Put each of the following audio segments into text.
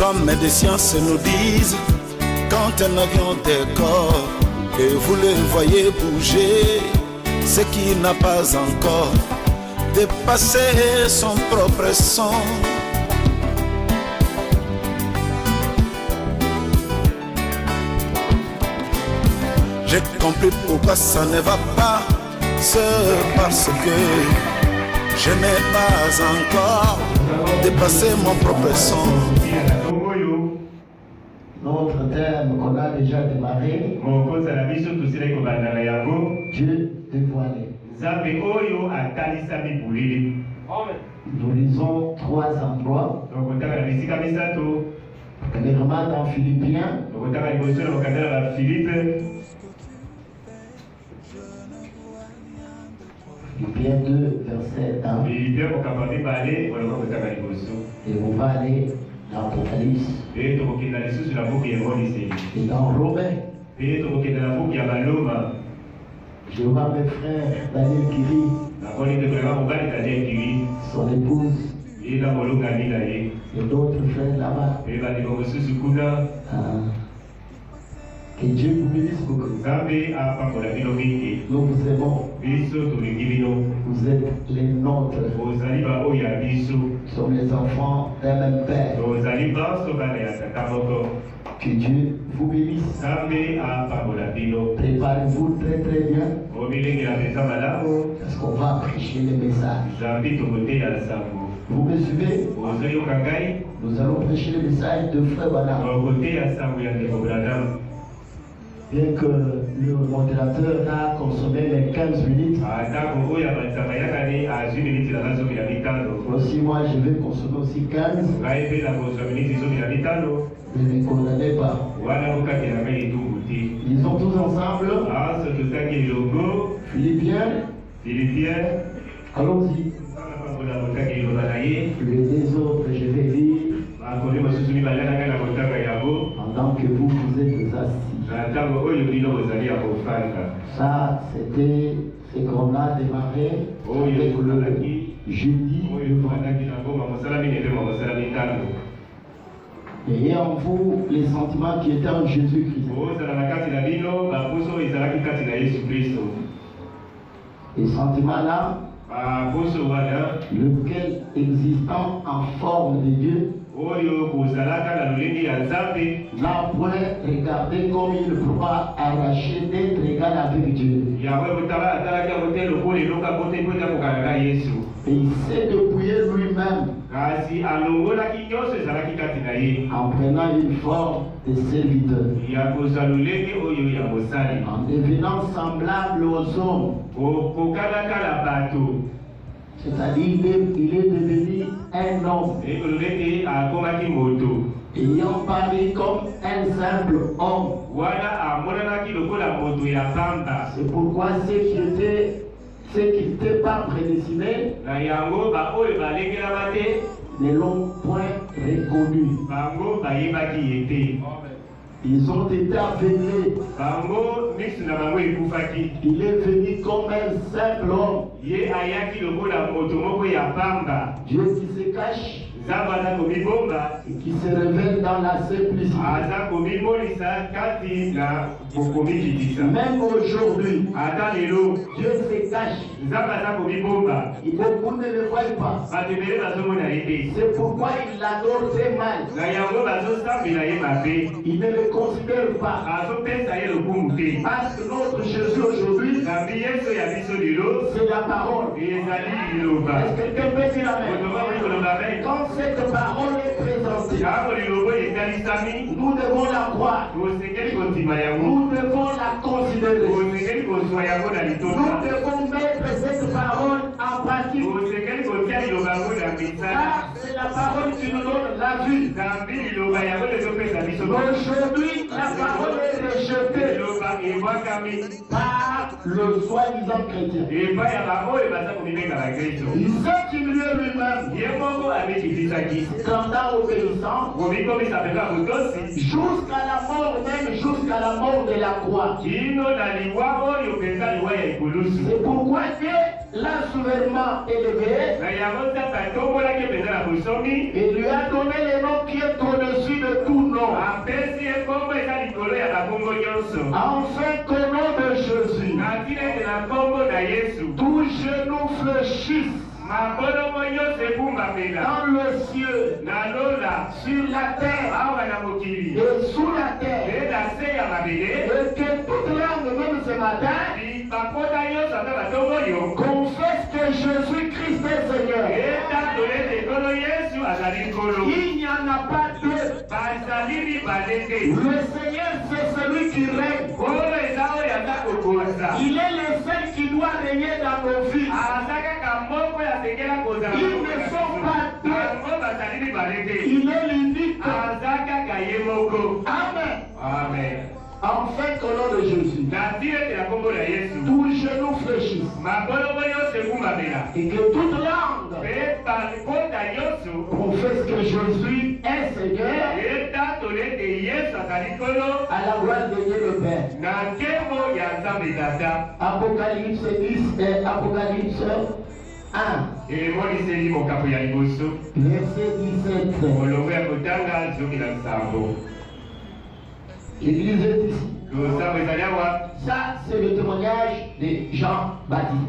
hommes de science nous disent quand un avion décolle et vous le voyez bouger, ce qui n'a pas encore dépassé son propre son. J'ai compris pourquoi ça ne va pas, c'est parce que je n'ai pas encore dépassé mon propre son. Notre thème qu'on a déjà démarré, Dieu dévoilé. Nous lisons 3 endroits. Premièrement dans Philippiens. Philippiens 2, verset 1. Et on va aller dans l'Apocalypse. Et dans Romains. Je vois mes frères Daniel Kiri, son épouse, et d'autres frères là-bas. Que Dieu vous bénisse beaucoup. Nous vous aimons. Vous êtes les nôtres. Nous sommes les enfants d'un même Père. Que Dieu vous bénisse. Préparez-vous très très bien. Parce qu'on va prêcher les messages. Vous me suivez? Nous allons prêcher le message de Frère Branham. Bien que le modérateur a consommé les 15 minutes, aussi moi je vais consommer aussi 15. Ne me condamnez pas. Ils sont tous ensemble. Philippiens. Allons-y. Les autres, je vais lire pendant que vous êtes assis. Ça, c'était ce qu'on a démarré avec le jeudi. Et en vous les sentiments qui étaient en Jésus-Christ. Les sentiments-là, lequel existant en forme de Dieu, n'a point regardé comme il pourra arracher d'être égal avec Dieu. Et il s'est dépouillé lui-même en prenant une forme de serviteur, en devenant semblable aux hommes. C'est-à-dire il est devenu un homme, ayant paru comme un simple homme. C'est pourquoi ceux qui n'étaient pas prédestinés ne l'ont point reconnu. Ils ont été aveuglés. Il est venu comme un simple homme. Dieu qui se cache et qui se révèle dans la simplicité. Même aujourd'hui, Dieu se cache. Et beaucoup ne le voient pas. C'est pourquoi ils l'adorent très mal. Ils ne le considèrent pas. Parce que notre Jésus aujourd'hui, c'est la parole. Est-ce que quelqu'un peut dire amen? Quand cette parole est présentée, nous devons la croire. Nous devons la considérer. Nous devons mettre cette parole en pratique. Car c'est la parole qui nous donne la vie. Aujourd'hui, la parole est rejetée par le soi-disant chrétien. Il s'est humilié lui-même, rendant obéissant jusqu'à la mort, même jusqu'à la mort de la croix. C'est pourquoi Dieu l'a souverainement élevé et lui a donné le nom qui est au-dessus de tout nom. Afin qu'au nom de Jésus, tout genou fléchisse dans le ciel, sur la terre et sous la terre, et que toute langue, même ce matin, confesse que Jésus-Christ est Seigneur. Il n'y en a pas deux. Le Seigneur, c'est celui qui règne. Il est le seul qui doit régner dans nos vies. Ils ne sont pas deux. Il est l'unique. Amen. Amen. Enfin, qu'au nom de Jésus, tout genou fléchisse et que toute langue confesse que Jésus est Seigneur à la gloire de Dieu le Père. Apocalypse 10 et Apocalypse 1. Verset 17. L'église est ici. Ça, c'est le témoignage de Jean-Baptiste.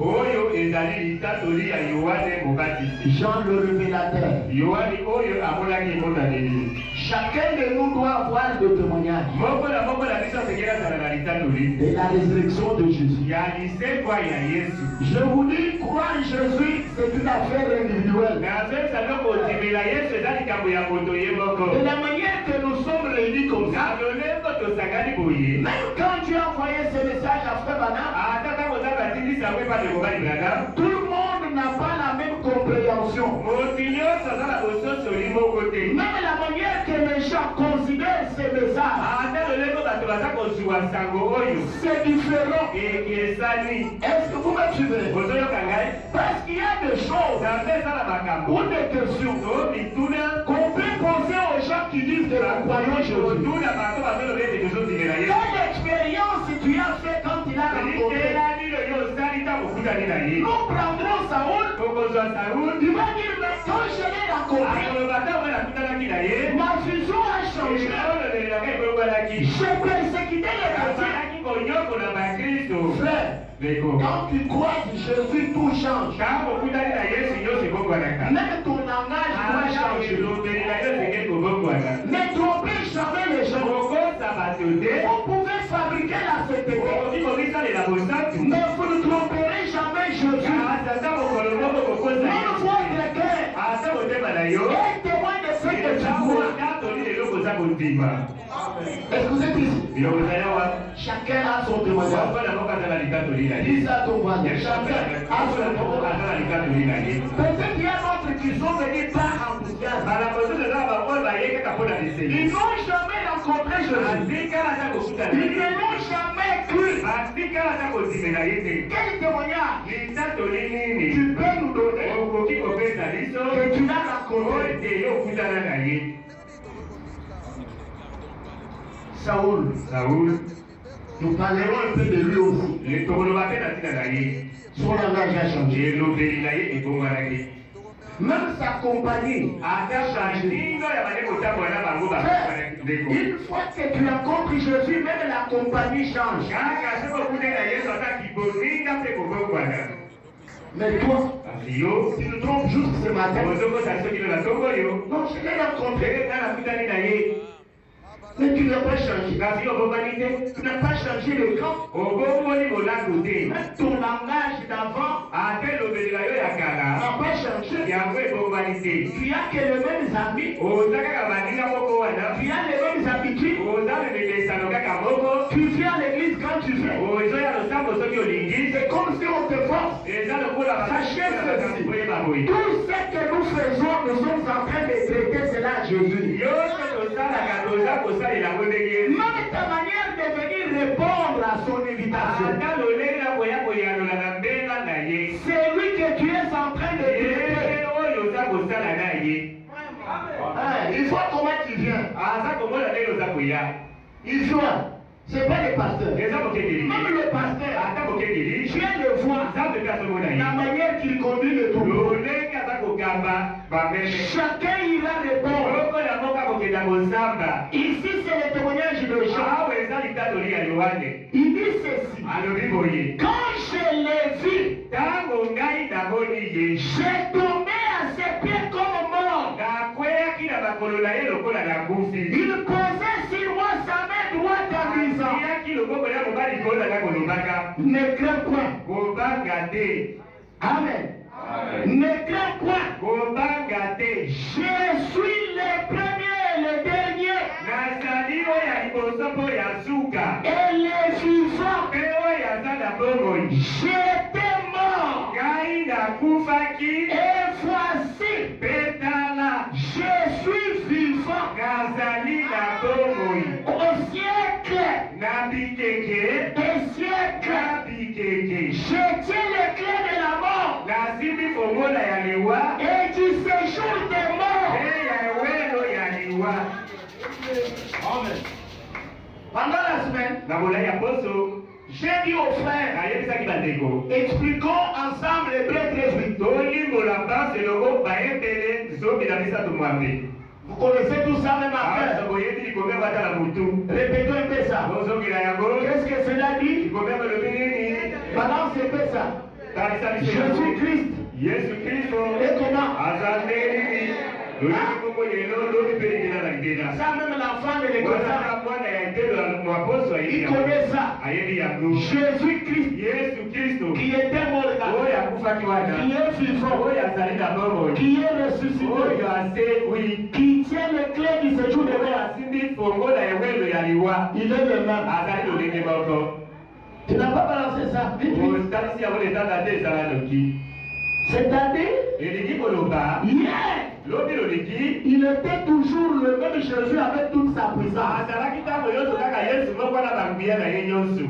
Jean le révélateur. Chacun de nous doit avoir le témoignage de la résurrection de Jésus. Je vous dis, croire en Jésus, c'est une affaire individuelle. De la manière que nous sommes réunis comme ça, même quand tu as envoyé ce message à Frère Branham, tout le monde n'a pas la même compréhension. Même la manière que les gens considèrent ce message, c'est différent. Est-ce que vous me suivez? Parce qu'il y a des choses ou des questions qu'on peut poser aux gens qui disent que nous croyons Jésus. Quelle expérience tu as fait quand il a rencontré? Nous prendrons Saoul. Il va dire, mais quand je l'ai rencontré, ma vision a changé. J'ai persécuté les chrétiens. Frère, quand tu crois en Jésus, tout change. Même ton langage doit changer. Ne trompez jamais les gens. Vous pouvez fabriquer la CTT, mais vous ne tromperez jamais Jésus. Même votre cœur est témoin de ce que tu crois. Est-ce que vous êtes ici? Chacun a son témoignage. Dis ça à ton voisin. Chacun a son témoignage. Peut-être qu'il y a d'autres qui sont venus par enthousiasme. Ils n'ont jamais rencontré Jésus. Ils ne l'ont jamais cru. Quel témoignage tu peux nous donner que tu l'as rencontré? Saoul, nous parlerons un peu de lui aussi. Son langage a changé. Même sa compagnie a changé. Une fois que tu as compris Jésus, même la compagnie change. Mais toi, tu te trompes juste ce matin. Non, je l'ai rencontré. Mais tu n'as pas changé. Tu n'as pas changé le camp. Même ton langage d'avant n'a pas changé. Tu as que les mêmes amis. Tu as les mêmes habitudes. Tu viens à l'église quand tu veux. C'est comme si on te force. Sachez ceci. Tout ce que nous faisons, nous sommes en train de traiter cela à Jésus. Même ta manière de venir répondre à son invitation, c'est lui que tu es en train de traiter. Il faut comment tu viens. Il vient C'est pas le pasteur. eza mokengeli Même le pasteur, ata mokengeli tu viens le voir, nzambe mpe azomona ye la manière qu'il conduit le tour. lolenge aza kogamba bameme Chacun ira répondre. lokola moko akokenda kozamba Ici, c'est le témoignage de Jean. awa eza litatoli ya yohane Il dit ceci. alobi boye Quand je l'ai vu, ntango ngai namoni ye j'ai tombé à ses pieds comme mort. nakweyaki na makolo na ye lokola nakufi Il posait sur moi sa main droite en disant, atiyaki loboko ya mobali kolaka kolobaka ne crains point. kobanga te Amen. Ne crains point. kobanga te Je suis le premier et le dernier nazali oyo ya liboso mpo ya suka et le vivant. mpe oyo aza na bomoi J'étais mort ngai nakufaki et voici, mpe tala je suis vivant nazali na bomoi au siècle na bikeke des siècles. na bikeke Je tiens les clés de la mort nasimbi fongola ya liwa et du séjour des morts. mpe ya ewelo ya liwa Amen. Pendant la semaine, na molai ya poso j'ai dit aux frères, nayebisaki bandeko expliquons ensemble Hébreux 13:8. tolimbola mpasi eloko bayebele zomi na misato mwambe Vous connaissez tout ça même après. boyebi likombe bata na motu Répétons un peu ça. ozongela yango Qu'est-ce que cela dit? likombe balobi nini Balance un peu ça. talisa biso yango. Jésus-Christ. yesu kristo Et comment? aza ndenge nini loyebi koko lelo lobi mpe libela na libela Ça même l'enfant de l'école. wazaka mwana ya etelo ya mwaposo Il ayebi yango connaît ça. ayebi yango Jésus-Christ yesu kristo qui était mort là, oyo akufaki wana qui est vivant, oyo azali na bomoi qui est ressuscité, oyo asekwi qui tient les clés du séjour des oyo morts. asimbi fongola ewelo ya liwa Il est le même. azali lolenge moko Tu n'as pas balancé ça. Vite, vite. otalisi yango letanda te ezala noki C'est-à-dire, elingi koloba hier, lobi loleki il était toujours le même Jésus avec toute sa puissance. azalaki ntango nyonso kaka yesu moko na banguya na ye nyonso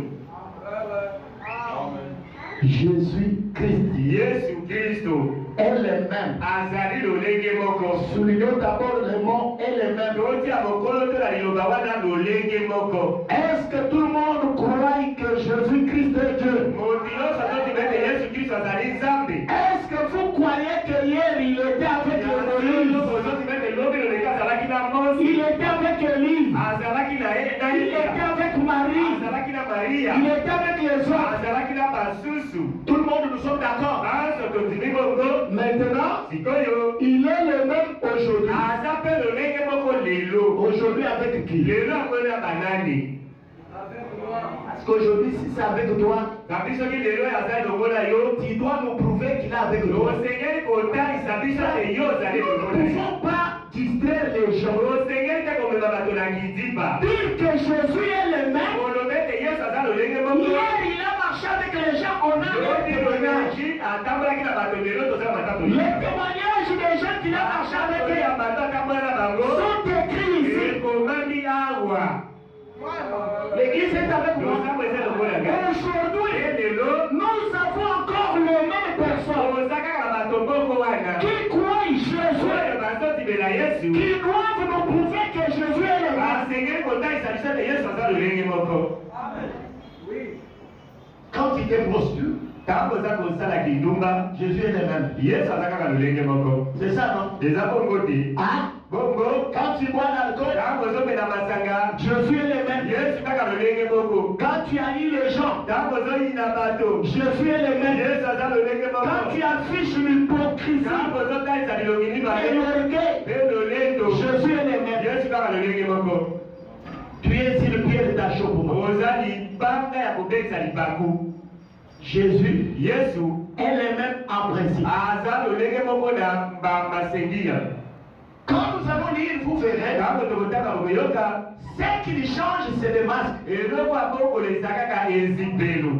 Jésus-Christ yesu kristo est le même. azali lolenge moko Soulignons d'abord le mot est le même. totia mokolo to na liloba wana lolenge moko Est-ce que tout le monde croit que Jésus-Christ est Dieu? moto nyonso azoti mete yesu kristo azali nzambe Est-ce que vous croyez que hier il était avec Moïse? ozoti mete lobi loleki azalaki na mosi Il était avec Élie. azalaki na Il était eliya avec Marie. azalaki na maria Il était avec les autres. azalaki na basusu Tout le monde, nous sommes d'accord. banso tondimi bongo Maintenant, sikoyo il est le même aujourd'hui. aza mpe lolenge moko lelo Aujourd'hui avec qui? lelo amoni na banani Parce qu'aujourd'hui, si c'est avec toi, kabi soki lelo aza longola yo tu dois nous prouver qu'il est avec toi. osengeli kotalisa biso te yo ozali Nous ne longola yo pouvons pas distraire les gens. osengeli te komema bato na kidiba Dire que Jésus est le même. olobe ete yesu aza lolenge moko Hier, il a marché avec les gens. On a un témoignage. atambolaki na bato lelo tozala matatu Les témoignages des gens qui ont marché avec ya eux bato atambola na bango sont écrits ici. ekomami awa L'église est avec moi. losambo eza longola ngai Aujourd'hui, lelo nous avons encore les mêmes personnes oza kaka na bato moko wana qui croient Jésus, oyo bazotibela yesu qui doivent nous prouver que Jésus est le même. basengeli kotalisa biso te yesu aza lolenge moko Quand il était prostitué, ntango oza kosala kindumba Jésus est le même. yesu aza kaka lolenge moko C'est ça, non? eza bongo te Hein? bongo Quand tu bois l'alcool, ntango ozomela masanga Jésus est le même. yesu kaka lolenge moko Quand tu haïs les gens, ntango ozoyina bato Jésus est le même. yesu aza lolenge Quand moko tu affiches l'hypocrisie ntango ozotalisa bilongi et mibale l'orgueil, mpe lolendo Jésus est le même. yesu kaka lolenge moko Tu es ici le pied de ta chaux pour moi. oza libanga ya kobetisa libaku Jésus yesu est le même en principe. aza lolenge moko na masengi ya Quand nous allons lire, vous verrez, ntango tokotaka koyoka ce qui change, c'est le masque. eloko ya kokolesa kaka ezipelo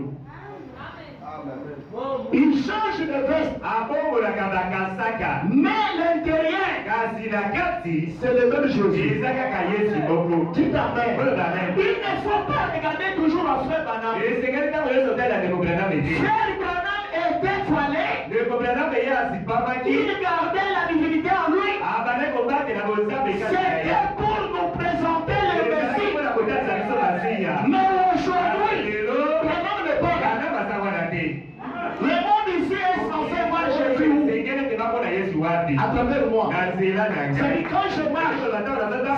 Il change de veste, abongolaka bakasaka mais l'intérieur, kasi na kati c'est le même Jésus. eza kaka yesu moko Dites amen. oyo bamen Il ne faut pas regarder toujours à frère Branham. esengeli ntango nyonso otala ndeko branam ete Frère Branham était toilé. ndeko branam eye asipamaki Il gardait la divinité en lui. abande kobatela bozambe kati na ye C'était pour nous présenter le ezalaki Messie. mpona kotalisa biso masiya Mais à travers moi. C'est quand je marche,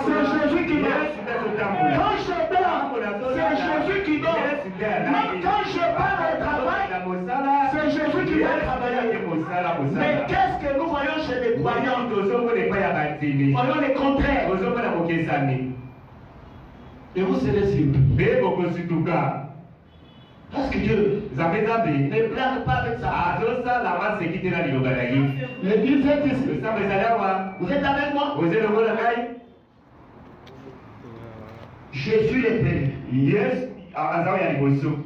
c'est Jésus qui marche. Quand je dors, c'est Jésus qui dort. Même quand je pars au travail, c'est Jésus qui va travailler. Mais qu'est-ce que nous voyons chez les croyants? Voyons le contraire. Et vous serez sûrs. Parce que Dieu ne blague pas avec ça. L'église est ici. Vous êtes avec moi? Je suis le Père.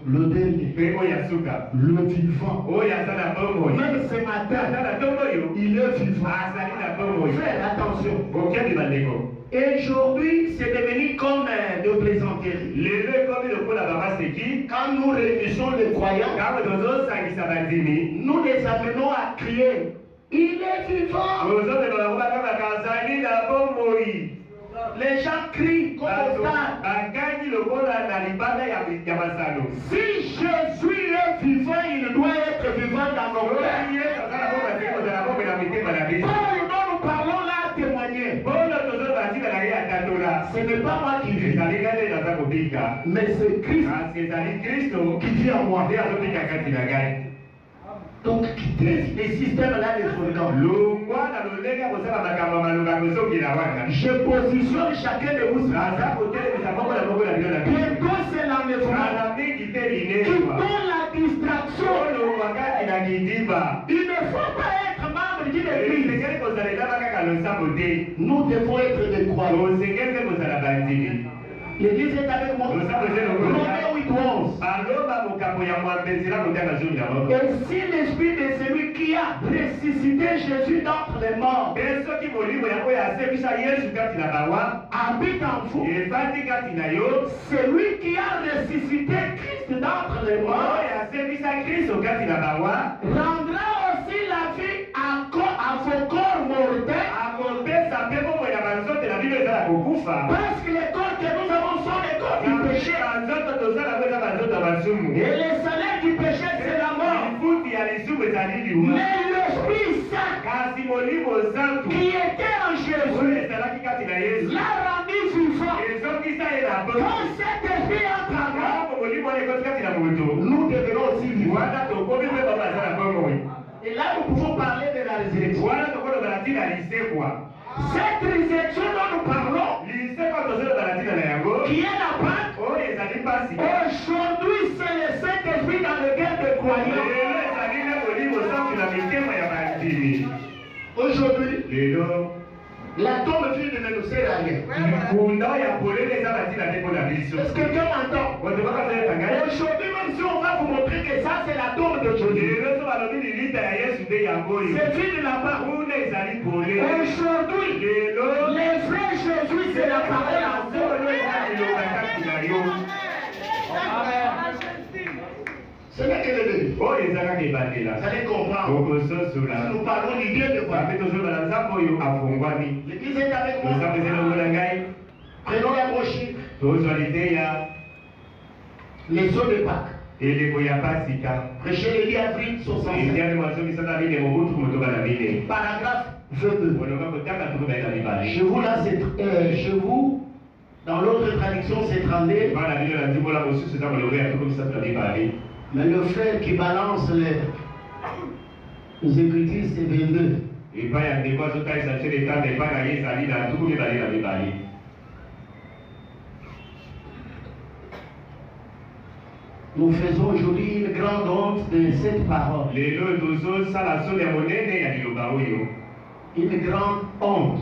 Le dernier. Le vivant. Même ce matin, il est vivant. Faites attention. Et aujourd'hui, c'est devenu comme de plaisanterie. Quand nous réunissons les croyants, nous les amenons à crier. Il est vivant. Les gens crient comme au stade. Si Jésus est vivant, il doit être vivant dans nos cœurs. Paul, dont nous parlons là, témoigner. Ce n'est pas moi qui vis, mais c'est Christ qui vit en moi. Donc, quittez les systèmes là, les soldats. Je positionne chacun de vous. Bientôt, c'est l'enlèvement. Quittons la distraction. Il ne faut pas être membre d'une église. Nous devons être des croyants. L'église est avec moi. Romains 8:11. Et si l'esprit de celui qui a ressuscité Jésus d'entre les morts habite en vous, celui qui a ressuscité Christ d'entre les morts rendra aussi la vie à vos corps mortels. Parce que les corps que nous avons sont les corps du péché. Et le salaire du péché, c'est la mort. Mais l'Esprit Saint qui était en Jésus l'a rendu vivant. Quand cet esprit entre en nous, nous devenons aussi vivants. Et là, nous pouvons parler de la résurrection. Cette résurrection dont nous parlons, qui est la Pâque, aujourd'hui c'est le Saint-Esprit dans le cœur des croyants. Aujourd'hui, la tombe fille ne nous sert à rien. Est-ce que quelqu'un m'entend? Aujourd'hui, même si on va vous montrer que ça c'est la tombe de Jésus, c'est fini là-bas. Aujourd'hui, les vrais Jésus, c'est la parole en vous. Ce n'est que le début. Vous allez comprendre. Si nous parlons du Dieu de foi. L'église est avec moi. Prenons la brochure. Les eaux de Pâques. Prêchez le livre avril 65. Paragraphe 22. Chez vous, dans l'autre traduction, c'est 32. Mais le frère qui balance les Écritures, c'est 22. Nous faisons aujourd'hui une grande honte de cette parole. Une grande honte.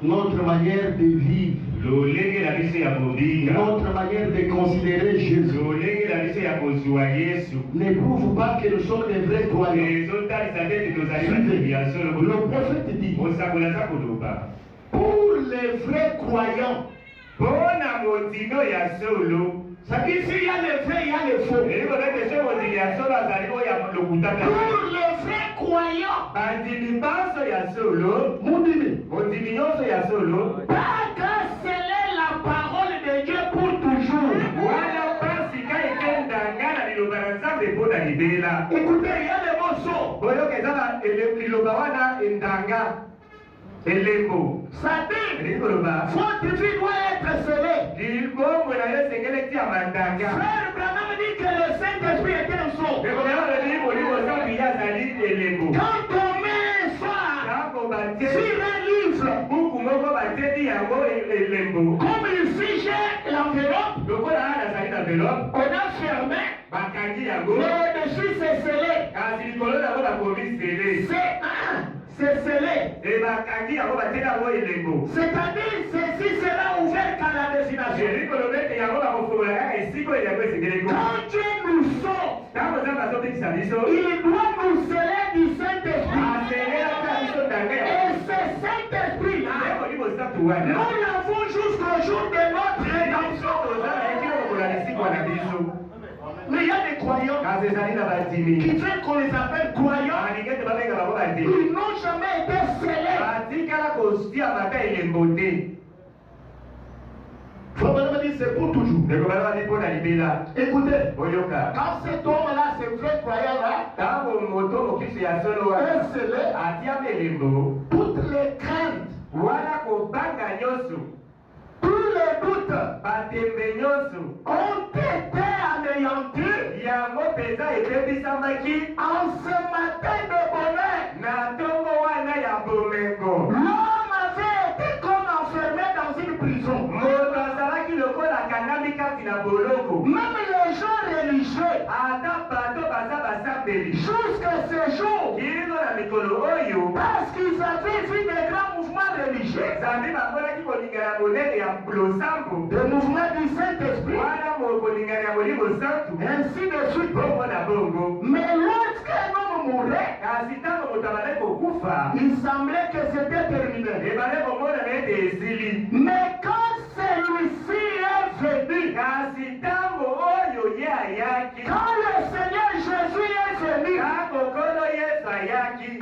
Notre manière de vivre. Notre manière de considérer Jésus ne prouve pas que nous sommes des vrais croyants. Le prophète dit, pour les vrais croyants, ça dit s'il y a les vrais, il y a les faux. Pour les vrais croyants, pas que sceller la parole de Dieu pour toujours. Écoutez, il y a le mot so. Ça dit, votre vie doit être scellée. Frère Branham dit que le Saint-Esprit est un sceau. Quand on met un soir sur un livre, comme il fige l'enveloppe, on a fermé, mais au-dessus c'est scellé. C'est scellé. C'est-à-dire, ceci sera ouvert qu'à la destination. Quand Dieu nous sauve, il doit nous sceller du Saint-Esprit. Et ce Saint-Esprit, nous l'avons jusqu'au jour de notre rédemption. Mais il y a des croyants qui veulent qu'on les appelle croyants. Ils n'ont jamais été scellés. C'est pour toujours. Écoutez, quand cet homme-là, ce vrai croyant-là, est scellé, toutes les craintes, tous les doutes ont été anéantis en ce matin de bonheur. L'homme avait été comme enfermé dans une prison. Même les gens religieux, jusqu'à ce jour, parce qu'ils avaient vu des grands mouvements religieux, des mouvements du Saint-Esprit, ainsi de suite. Mais lorsqu'un homme mourait, il semblait que c'était terminé. Mais quand celui-ci est venu, quand le Seigneur Jésus est venu,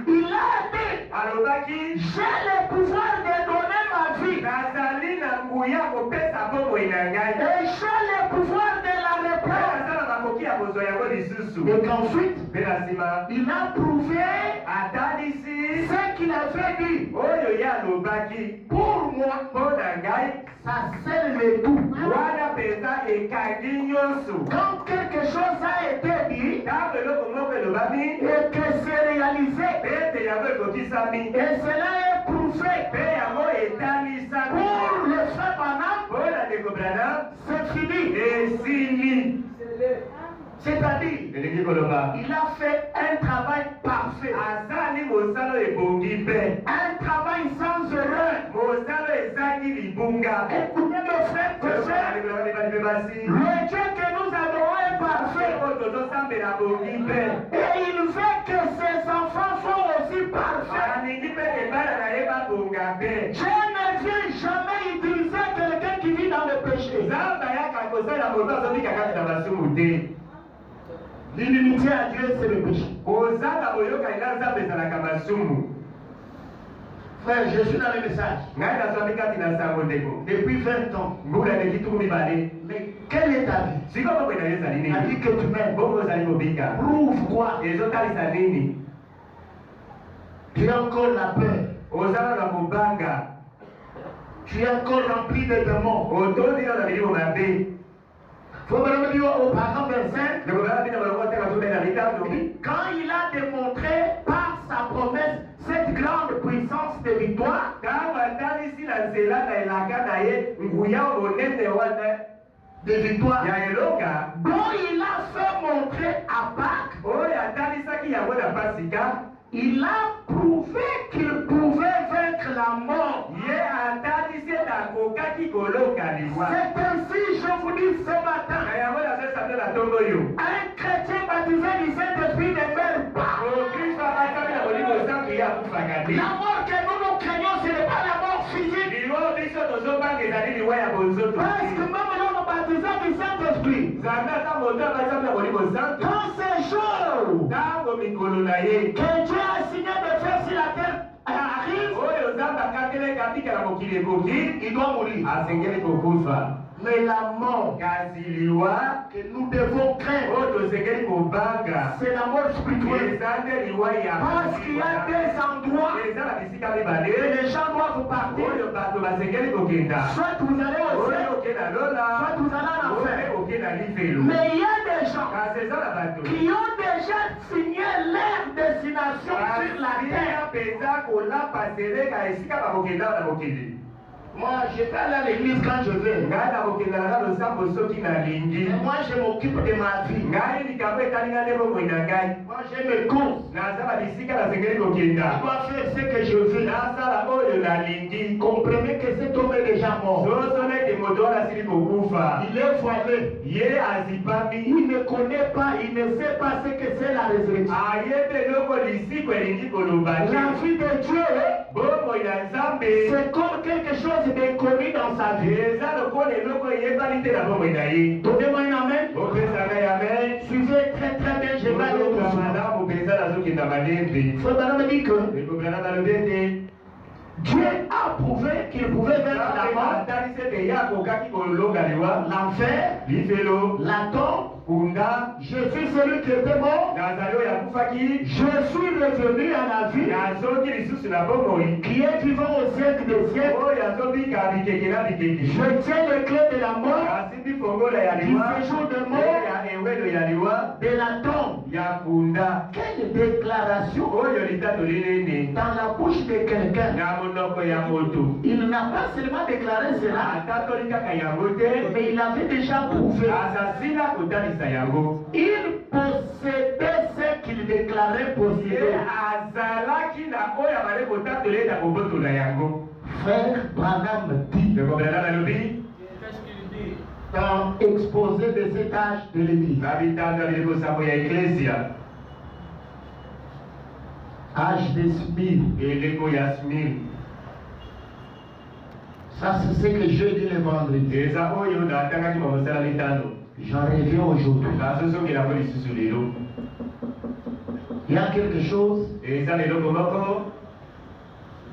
il a dit, j'ai le pouvoir de donner ma vie. Et j'ai le pouvoir de la reprendre. Et qu'ensuite, il a prouvé ce qu'il avait dit. Pour moi, ça scelle le tout. Quand quelque chose a été dit et que c'est réalisé, et cela est prouvé pour le frère Branham, c'est fini. C'est-à-dire, il a fait un travail parfait, un travail sans erreur. Écoutez mes frères et sœurs, le Dieu que nous adorons est parfait. Et il veut que ses enfants soient aussi parfaits. Dieu ne vient jamais utiliser quelqu'un qui vit dans le péché. L'unité à Dieu, c'est le péché. Frère, je suis dans le message. Depuis 20 ans. Mais quelle est ta vie? La vie que tu mènes. Prouve quoi? Tu as encore la peur. Tu es encore rempli de démons. Faut me dire au paragraphe 25, quand il a démontré par sa promesse cette grande puissance de victoire, dont il a fait montrer à Pâques, il a prouvé qu'il pouvait vaincre la mort. C'est ainsi, je vous dis ce matin, un chrétien baptisé du Saint-Esprit ne meurt pas. La mort que nous craignons, ce n'est pas la mort physique. Parce que même l'homme baptisé du Saint-Esprit, quand ces jours que Dieu a signé de faire sur la terre arrive, il doit mourir. Mais la mort que nous devons craindre, c'est la mort spirituelle. Parce qu'il y a des endroits que les gens doivent partir. Soit vous allez au ciel, soit vous allez en enfer. Mais il y a des gens qui ont déjà signé leur destination sur la terre. Moi, je vais aller à l'église quand je veux. Moi, je m'occupe de ma vie. Moi, j'ai mes courses. Je dois faire ce que je veux. Comprenez que cet homme est déjà mort. Il est voilé. Il ne connaît pas, il ne sait pas ce que c'est la résurrection. La vie de Dieu, c'est comme quelque chose d'inconnu dans sa vie. Donnez-moi un amen. Suivez très très bien, je vais aller doucement. Frère Branham dit que Dieu a prouvé qu'il pouvait vaincre la mort, l'enfer, la tombe. Je suis celui qui était mort. Je suis revenu à la vie, qui est vivant au siècle des siècles. Je tiens les clés de la mort, du séjour de mort, de la tombe. Quelle déclaration dans la bouche de quelqu'un. Il n'a pas seulement déclaré cela, mais il avait déjà prouvé. Il possédait ce qu'il déclarait posséder. Frère Branham dit dans exposé de cet âge de l'église, âge de Smyrne. Ça c'est ce que je dis le vendredi. J'en reviens aujourd'hui. Il y a quelque chose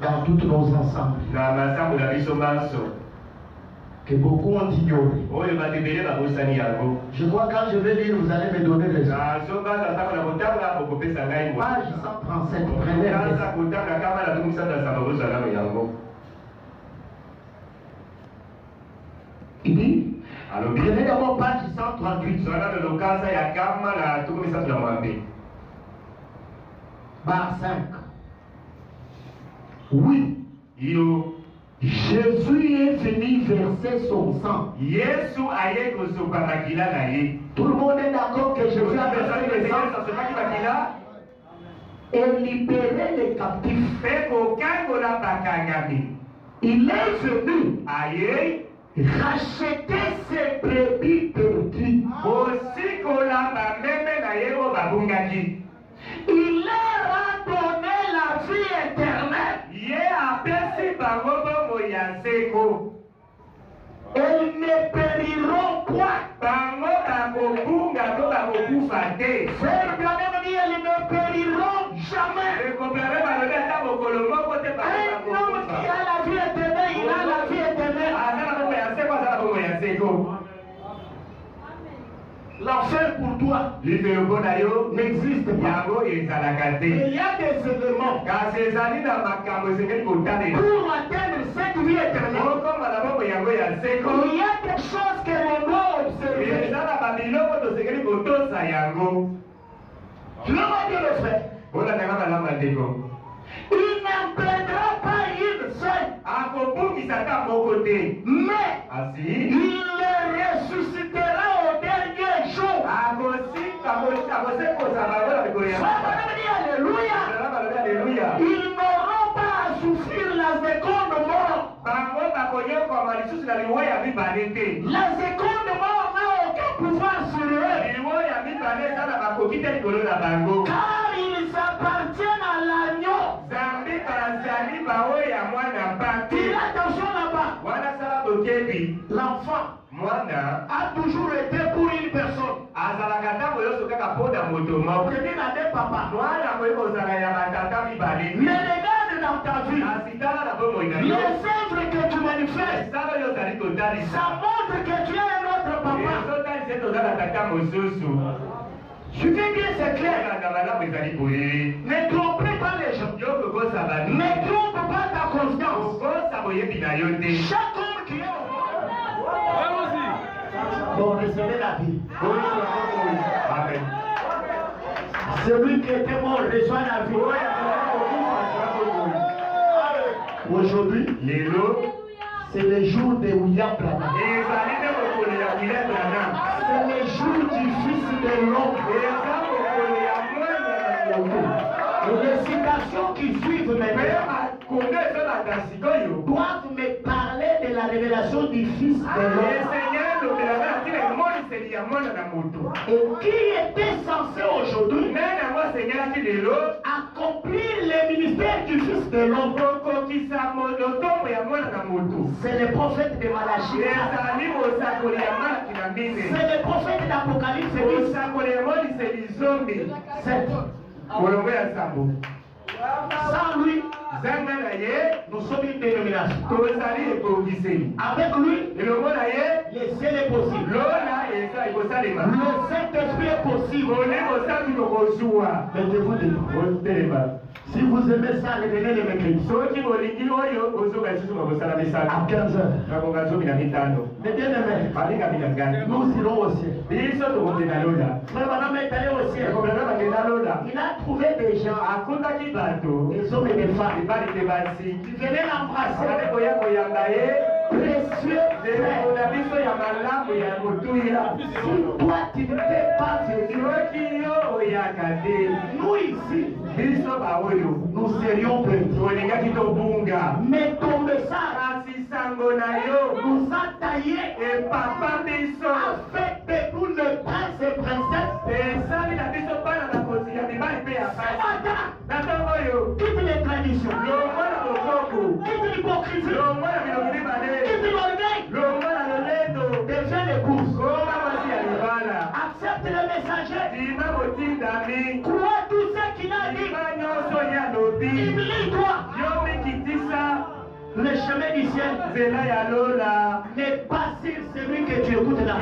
dans tous nos ensembles que beaucoup ont ignoré. Je crois que quand je vais lire, vous allez me donner raison. Page 137, première il dit, prenez d'abord page 138. Barre 5. Oui. Jésus est venu verser son sang. Tout le monde est d'accord que Jésus a versé le sang et libéré les captifs. Il est venu racheter ses brebis perdues. Il leur a donné la vie éternelle. Elles ne périront point. Frère Branham dit, elles ne périront jamais. Un homme qui a la vie éternelle, il a la vie éternelle. L'enfer pour toi n'existe pas. Il y a des éléments pour atteindre cette vie éternelle. Il y a des choses que l'on doit observer. Tu l'as dit le frère. Il n'empêchera pas une seule. Mais il les ressuscitera au dernier jour. Alléluia. Ils n'auront pas à souffrir la seconde mort. La seconde mort n'a aucun pouvoir sur eux. Car ils appartiennent à l'agneau. Fais attention là-bas. L'enfant a toujours été pour une personne. Prenez la tête, papa. Mais regarde dans ta vie. Les œuvres que tu manifestes, ça montre Peut-être que tu as un autre papa. Suivez bien, c'est clair. Ne trompez pas les gens. Ne trompe pas ta conscience. Chaque homme qui est au monde. Bon, recevez la vie. Amen. Celui qui était mort reçoit la vie. Aujourd'hui, c'est le jour de William Branham. C'est le jour du Fils de l'homme. Les citations qui suivent maintenant doivent me parler de la révélation du Fils de l'homme. Et qui était censé aujourd'hui accomplir le ministère du Fils de l'homme. C'est le prophète de Malachie. C'est le prophète d'Apocalypse 7. Sans lui, nous sommes une dénomination. Avec lui, le ciel est possible. Le Saint-Esprit est possible. Mettez-vous debout. Si vous aimez ça, revenez le mercredi. À 15h. Mais bien aimé, nous irons au ciel. Frère Branham est allé au ciel. Il a trouvé des gens, des hommes et des femmes, qui venaient l'embrasser. Précieux frère. Si toi tu ne t'es pas venu, nous ici, nous serions petits. Mais ton message nous a taillé et papa a fait de nous le prince et princesse. Quitte les traditions, quitte l'hypocrisie, quitte l'orgueil, deviens l'épouse. Accepte le messager. Crois tout ce qu'il a dit. Humilie-toi. Le chemin du ciel n'est pas sur celui que tu écoutes là.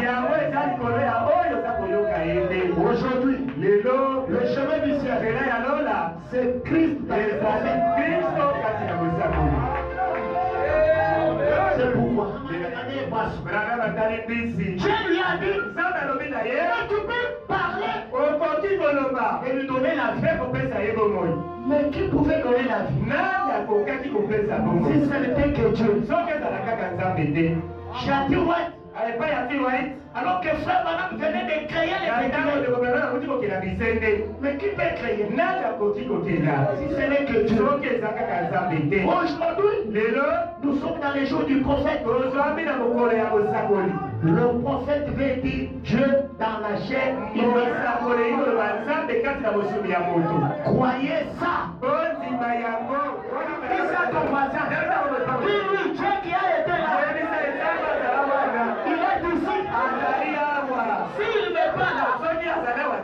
Aujourd'hui, le chemin du ciel, c'est Christ. C'est pourquoi Dieu lui a dit, tu peux parler et lui donner la vie. Mais qui pouvait donner la vie? Si ce n'était que Dieu. J'ai dit ouais. Alors que frère Branham venait de créer les pétroliers. Mais qui peut créer? Si ce n'est que Dieu. Aujourd'hui, nous sommes dans les jours du prophète. Le prophète veut dire Dieu dans la chair. Croyez ça. Dis ça à ton voisin. Dis-lui Dieu qui a été là. Il est ici. S'il n'est pas là, ça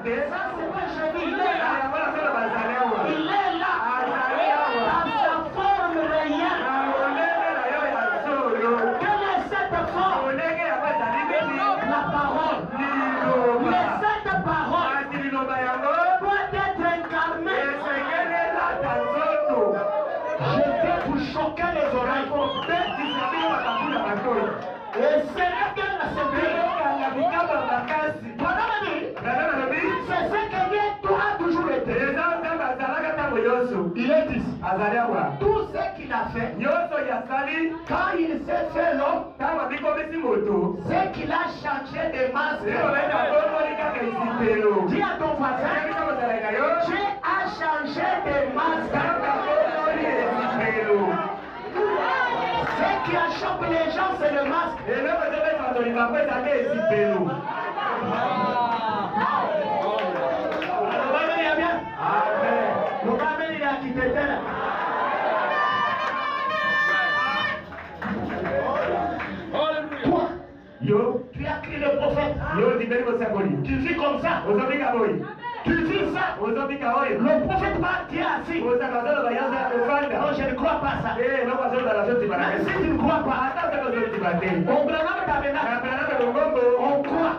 c'est pas jeudi, il est là. Il est là. Dans sa forme réelle. Quelle est cette forme? La parole. Mais cette parole doit être incarnée. Je vais vous choquer les oreilles. Et c'est bien la c'est ce que Dieu a toujours été. Il est ici. Tout ce qu'il a fait, quand il s'est fait l'homme, c'est qu'il a changé de masque. Dis à ton voisin, Dieu a changé de masque. Ce qui achoppe les gens, c'est le masque. Toi, tu as crié le prophète. Tu vis comme ça. Tu vis ça. Le prophète va dire assis. Non, je ne crois pas ça. Mais si tu ne crois pas, on Branham on croit.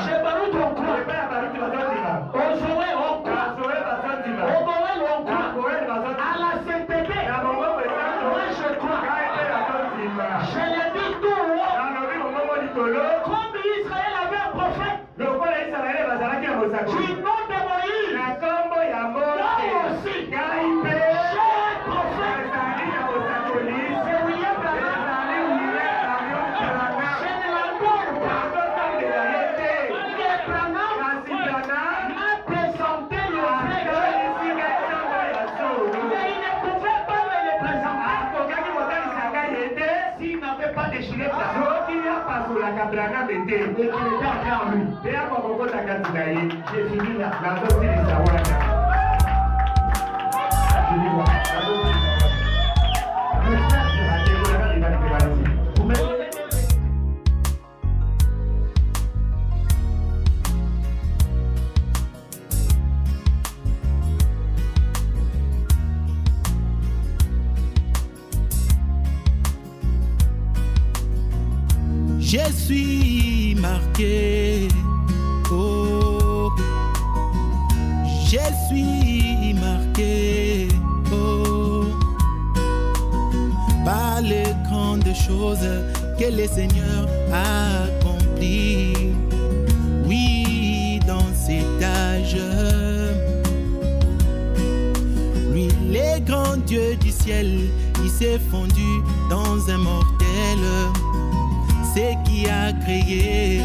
Chez Baruch, on croit. Au Zoé, on croit. Au Boël, on croit. À la CTB, moi je crois. Je l'ai dit tout haut. Comme Israël avait un prophète du nom de Moïse, moi aussi, j'ai un prophète. C'est William Branham. Je ne l'adore pas. Branham m'a présenté le vrai Dieu. Mais il ne pouvait pas me le présenter s'il n'avait pas déchiré la et qu'il était entré en lui. J'ai fini là. Je suis marqué, oh, je suis marqué, oh, par les grandes choses que le Seigneur a accomplies. Oui, dans cet âge, lui, le grand Dieu du ciel, il s'est fondu dans un mortel. C'est qui a créé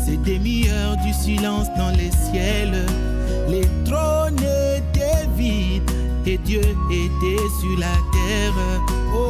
ces demi-heures du silence dans les ciels. Les trônes étaient vides et Dieu était sur la terre. Oh,